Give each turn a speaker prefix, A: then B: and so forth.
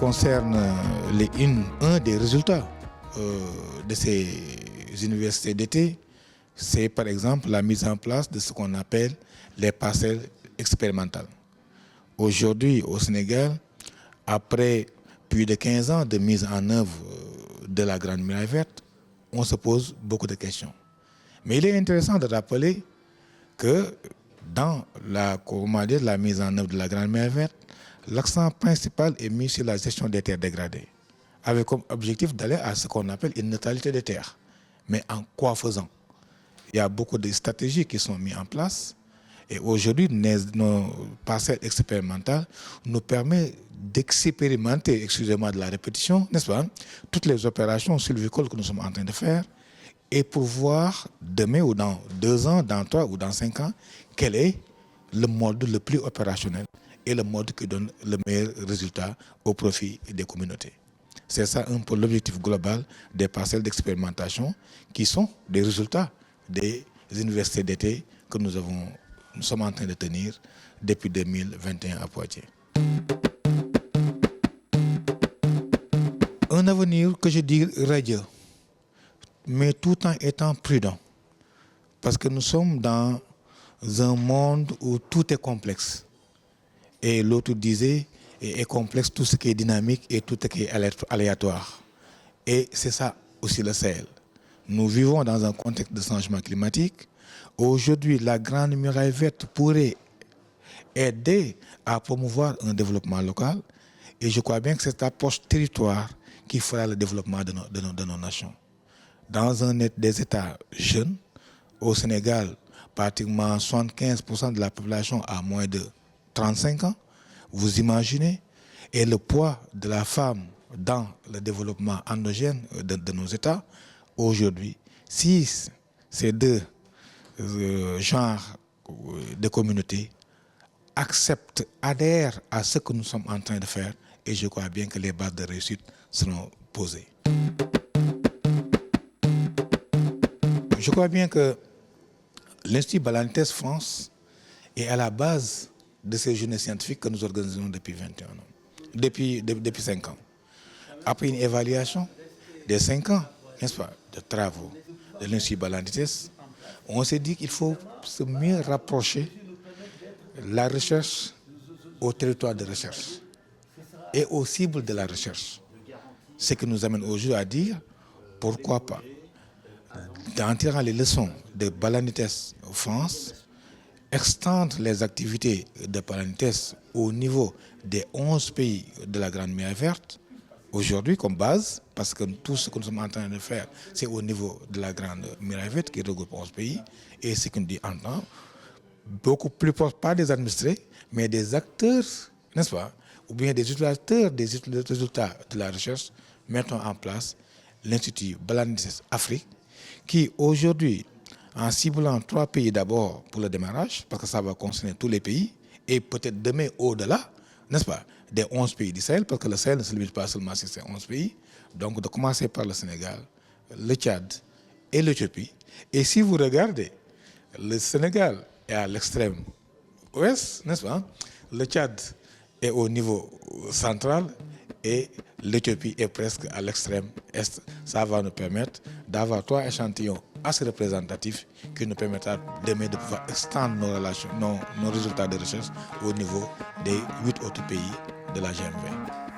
A: concerne un des résultats de ces universités d'été, c'est par exemple la mise en place de ce qu'on appelle les parcelles expérimentales. Aujourd'hui, au Sénégal, après plus de 15 ans de mise en œuvre de la Grande Muraille Verte, on se pose beaucoup de questions. Mais il est intéressant de rappeler que dans la mise en œuvre de la Grande Muraille Verte, l'accent principal est mis sur la gestion des terres dégradées, avec comme objectif d'aller à ce qu'on appelle une neutralité des terres. Mais en quoi faisant? Il y a beaucoup de stratégies qui sont mises en place. Et aujourd'hui, nos parcelles expérimentales nous permettent d'expérimenter, excusez-moi de la répétition, n'est-ce pas, toutes les opérations sylvicoles que nous sommes en train de faire et pour voir demain ou dans 2 ans, dans 3 ou dans 5 ans, quel est le mode le plus opérationnel et le mode qui donne le meilleur résultat au profit des communautés. C'est ça un peu l'objectif global des parcelles d'expérimentation qui sont des résultats des universités d'été que nous sommes en train de tenir depuis 2021 à Poitiers. Un avenir que je dis radieux, mais tout en étant prudent. Parce que nous sommes dans un monde où tout est complexe. Et l'autre disait, est complexe tout ce qui est dynamique et tout ce qui est aléatoire. Et c'est ça aussi le Sahel. Nous vivons dans un contexte de changement climatique. Aujourd'hui, la Grande Muraille Verte pourrait aider à promouvoir un développement local. Et je crois bien que c'est cette approche territoire qui fera le développement de nos nations. Dans des États jeunes, au Sénégal, pratiquement 75% de la population a moins de 35 ans. Vous imaginez? Et le poids de la femme dans le développement endogène de nos États, aujourd'hui, si ces deux genres de communautés adhèrent à ce que nous sommes en train de faire, et je crois bien que les bases de réussite seront posées. Je crois bien que l'Institut Balantes France est à la base de ces journées scientifiques que nous organisons depuis 21 ans, depuis 5 ans. Après une évaluation des 5 ans, n'est-ce pas, de travaux de l'Institut Balantes, on s'est dit qu'il faut se mieux rapprocher la recherche au territoire de recherche et aux cibles de la recherche. Ce qui nous amène aujourd'hui à dire pourquoi pas, en tirant les leçons de Balantes France, extendre les activités de Balantes au niveau des 11 pays de la Grande Muraille Verte, aujourd'hui comme base, parce que tout ce que nous sommes en train de faire, c'est au niveau de la Grande Muraille Verte qui regroupe 11 pays, et ce qu'on dit en temps, beaucoup plus pas des administrés, mais des acteurs, n'est-ce pas, ou bien des utilisateurs des résultats de la recherche, mettons en place l'Institut Balantes Afrique, qui aujourd'hui, en ciblant 3 pays d'abord pour le démarrage, parce que ça va concerner tous les pays, et peut-être demain au-delà, n'est-ce pas, des 11 pays du Sahel, parce que le Sahel ne se limite pas seulement sur ces 11 pays, donc de commencer par le Sénégal, le Tchad et l'Éthiopie. Et si vous regardez, le Sénégal est à l'extrême ouest, n'est-ce pas, le Tchad est au niveau central et l'Éthiopie est presque à l'extrême est. Ça va nous permettre d'avoir 3 échantillons assez représentatifs qui nous permettra demain de pouvoir extendre nos résultats de recherche au niveau des 8 autres pays de la GMV.